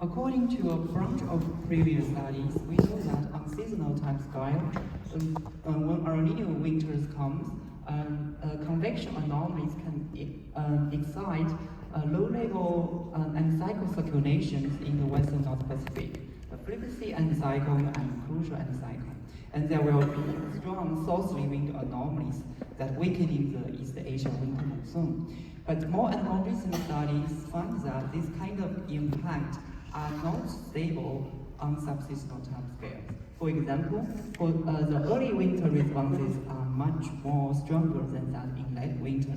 According to a bunch of previous studies, we know that on seasonal timescale, when El Nino winters comes, convection anomalies can excite low-level anticyclone circulations in the western North Pacific, the frequency anticyclone and crucial anticyclone. And there will be strong southerly wind anomalies that weakening the East Asia winter monsoon. But more and more recent studies find that this kind of impact are not stable on subseasonal timescales. For example, for the early winter responses are much more stronger than that in late winter.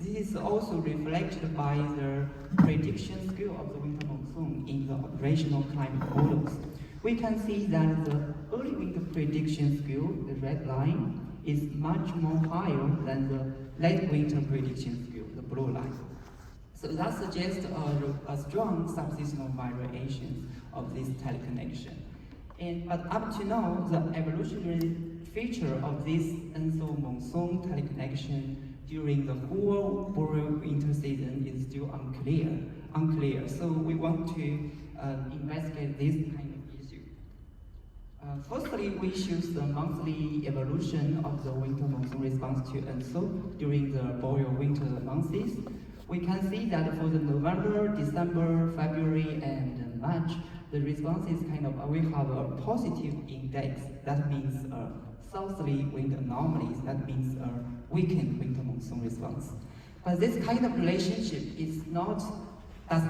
This is also reflected by the prediction skill of the winter monsoon in the operational climate models. We can see that the early winter prediction skill, the red line, is much more higher than the late winter prediction skill, the blue line. So that suggests a strong subseasonal variation of this teleconnection. But up to now, the evolutionary feature of this ENSO monsoon teleconnection during the whole boreal winter season is still unclear. So we want to investigate this kind of issue. Firstly, we choose the monthly evolution of the winter monsoon response to ENSO during the boreal winter months. We can see that for the November, December, February, and March, the response is we have a positive index. That means southerly wind anomalies. That means a weakened winter monsoon response. But this kind of relationship does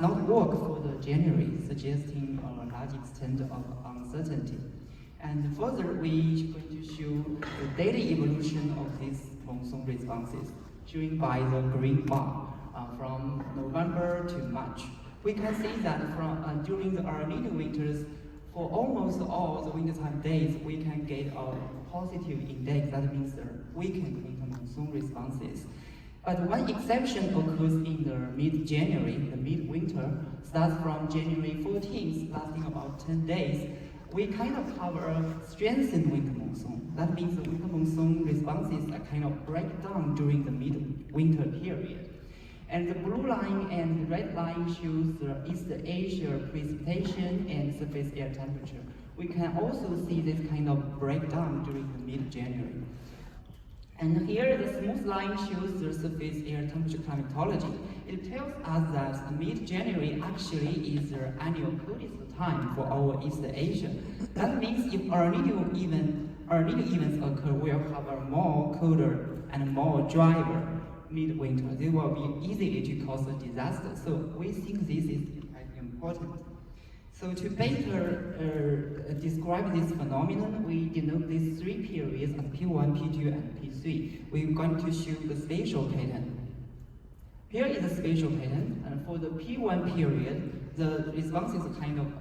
not work for the January, suggesting a large extent of uncertainty. And further, we are going to show the daily evolution of these monsoon responses, shown by the green bar. From November to March, we can see that during the El Nino winters, for almost all the wintertime days, we can get a positive index. That means the weakened winter monsoon responses. But one exception occurs in the mid-January, the mid-winter, starts from January 14th, lasting about 10 days. We kind of have a strengthened winter monsoon. That means the winter monsoon responses are break down during the mid-winter period. And the blue line and the red line shows the East Asia precipitation and surface air temperature. We can also see this kind of breakdown during the mid-January. And here the smooth line shows the surface air temperature climatology. It tells us that mid-January actually is the annual coldest time for our East Asia. That means if El Nino events occur, we'll have a more colder and more drier mid-winter. This will be easy to cause a disaster. So we think this is quite important. So to better describe this phenomenon, we denote these three periods as P1, P2, and P3. We're going to show the spatial pattern. Here is the spatial pattern, and for the P1 period, the response is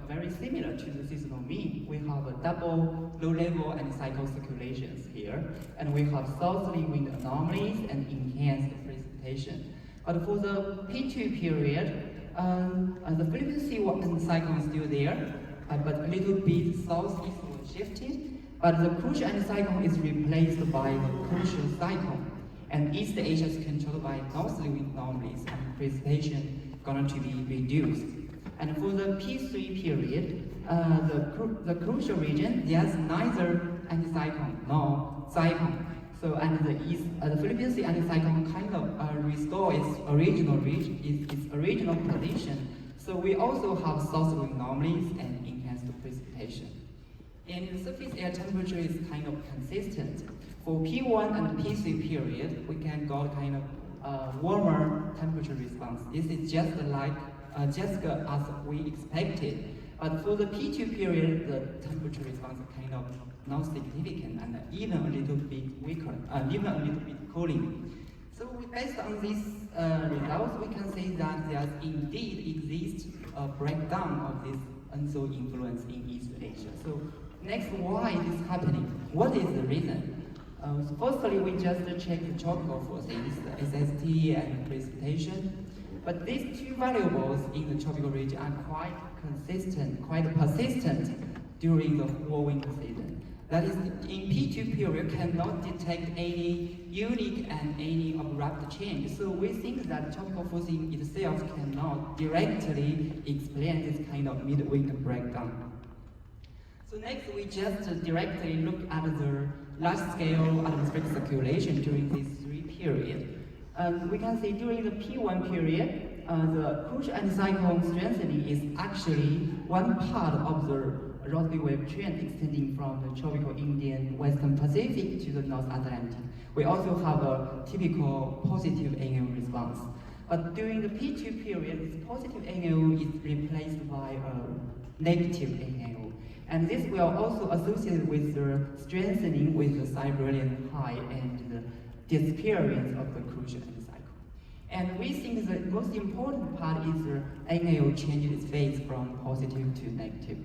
very similar to the seasonal mean. We have a double low-level anticyclone circulations here, and we have southerly wind anomalies and enhanced precipitation. But for the P2 period, the frequency of anticyclone is still there, but a little bit southeastward shifted. But the crucial anticyclone is replaced by the crucial cyclone, and East Asia is controlled by northerly wind anomalies, and precipitation going to be reduced. And for the P3 period, the crucial region, there's neither anticyclone nor cyclone. So, and the frequency anticyclone restore its original position. So we also have southerly anomalies and enhanced precipitation. And the surface air temperature is consistent. For P1 and P3 period, we can got warmer temperature response. This is just as we expected. But for the P2 period, the temperature response is not significant and even a little bit weaker, even a little bit cooling. So based on these results, we can say that there indeed exists a breakdown of this ENSO influence in East Asia. So next, why is this happening? What is the reason? So firstly, we just check the tropical forces, the SST and precipitation. But these two variables in the tropical region are quite consistent, quite persistent during the whole winter season. That is, in P2 period cannot detect any unique and any abrupt change. So we think that tropical forcing itself cannot directly explain this kind of mid-winter breakdown. So next, we just directly look at the large-scale atmospheric circulation during these 3 periods. We can see during the P1 period, the crucial anticyclone strengthening is actually one part of the Rossby wave trend extending from the tropical Indian Western Pacific to the North Atlantic. We also have a typical positive annual response. But during the P2 period, this positive annual is replaced by a negative annual. And this will also associate with the strengthening with the Siberian high and the disappearance of the crucial anticyclone. And we think the most important part is the annual changes phase from positive to negative.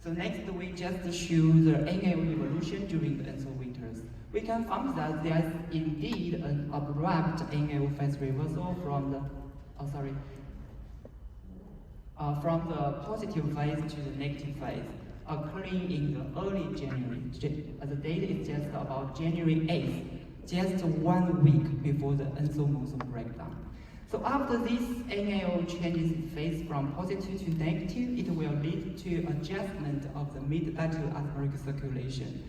So next, we just show the annual evolution during the enso winters. We can find that there is indeed an abrupt annual phase reversal from the positive phase to the negative phase, occurring in the early January. The date is just about January 8th, just 1 week before the enso monsoon breakdown. So after this annual changes in phase from positive to negative, it will lead to adjustment of the mid-latitude atmospheric circulation.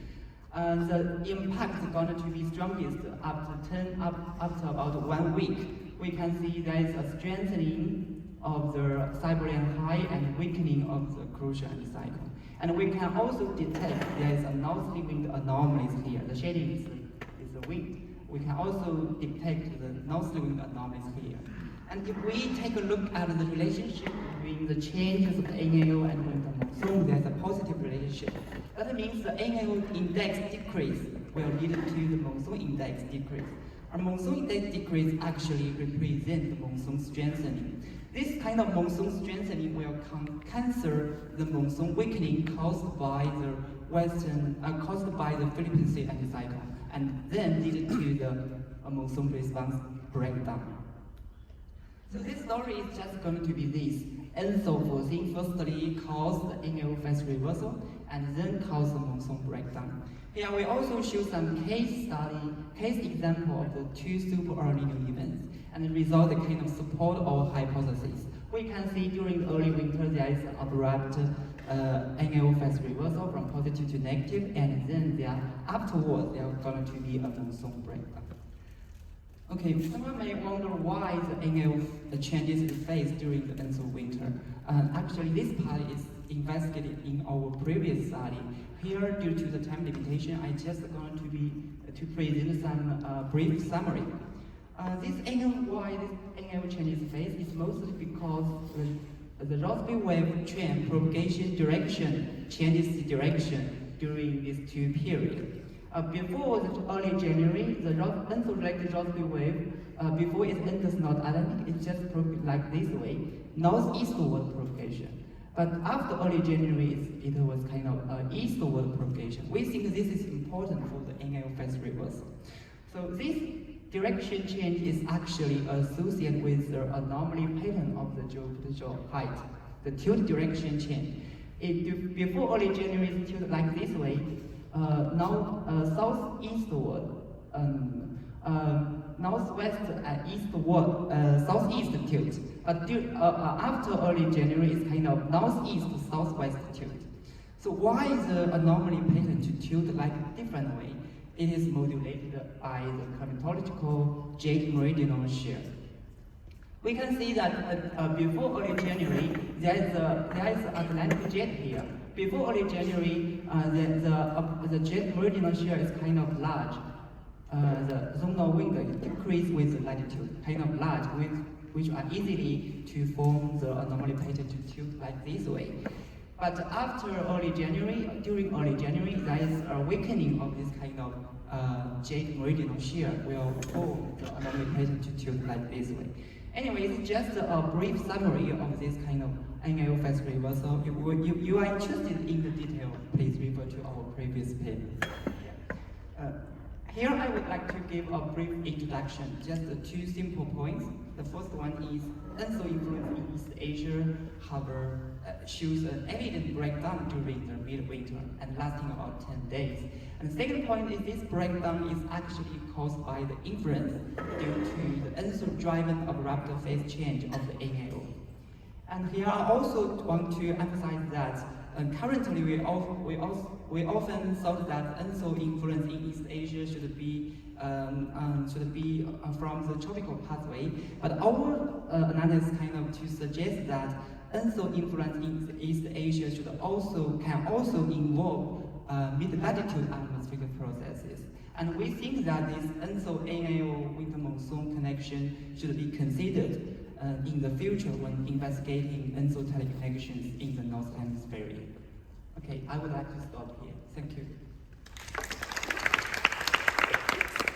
The impact is going to be strongest after about 1 week. We can see there is a strengthening of the Siberian high and weakening of the crucial anticyclone. And we can also detect there is a northerly wind anomalies here. The shading is the wind. We can also detect the northerly wind anomalies here. And if we take a look at the relationship between the changes of the annual and winter monsoon, there's a positive relationship. That means the annual index decrease will lead to the monsoon index decrease. A monsoon index decrease actually represents the monsoon strengthening. This kind of monsoon strengthening will cancel the monsoon weakening caused by the Philippine Sea anticyclone, and then lead to the monsoon response breakdown. So this story is just going to be this. Enso forcing firstly caused the annual phase reversal and then caused the monsoon breakdown. Here we also show some case example of the 2 super El Nino events and the result that kind of support our hypothesis. We can see during the early winter there is an abrupt annual phase reversal from positive to negative, and then afterwards there are going to be a monsoon breakdown. Okay, someone may wonder why the annual changes in phase during the enso winter. Actually, this part is investigated in our previous study. Here, due to the time limitation, I just going to present some brief summary. This annual changes phase is mostly because the Rossby wave trend propagation direction changes the direction during these 2 periods. Before the early January, the enso-related Rossby wave, before it enters North Atlantic, it just like this way, northeastward propagation. But after early January, it was kind of eastward propagation. We think this is important for the annual phase reversal. So this direction change is actually associated with the anomaly pattern of the geopotential height, the tilt direction change. Before early January, it's tilted like this way. Now southeastward, northwest and eastward, southeast tilt. But after early January, it's kind of northeast to southwest tilt. So why is the anomaly pattern to tilt like a different way? It is modulated by the climatological jet meridional shear. We can see that before early January, there is an Atlantic jet here. Before early January, the jet meridional shear is kind of large. The zonal wind decrease with the latitude, kind of large, which are easily to form the anomaly pattern to tilt like this way. But after early January, during early January, there is a weakening of this kind of jet meridional shear will form the anomaly pattern to tilt like this way. Anyway, it's just a brief summary of this kind of annual phase reversal. If you are interested in the detail, please refer to our previous paper. Here I would like to give a brief introduction, just two simple points. The first one is ENSO influence in East Asia shows an evident breakdown during the midwinter and lasting about 10 days. And the second point is this breakdown is actually caused by the influence due to the ENSO-driven abrupt phase change of the NAO. And here I also want to emphasize that currently we often thought that ENSO influence in East Asia should be from the tropical pathway, but our analysis kind of to suggest that ENSO influence in East Asia can also involve mid-latitude atmospheric processes. And we think that this ENSO-NAO winter monsoon connection should be considered in the future when investigating ENSO teleconnections in the North Hemisphere. Okay, I would like to stop here. Thank you.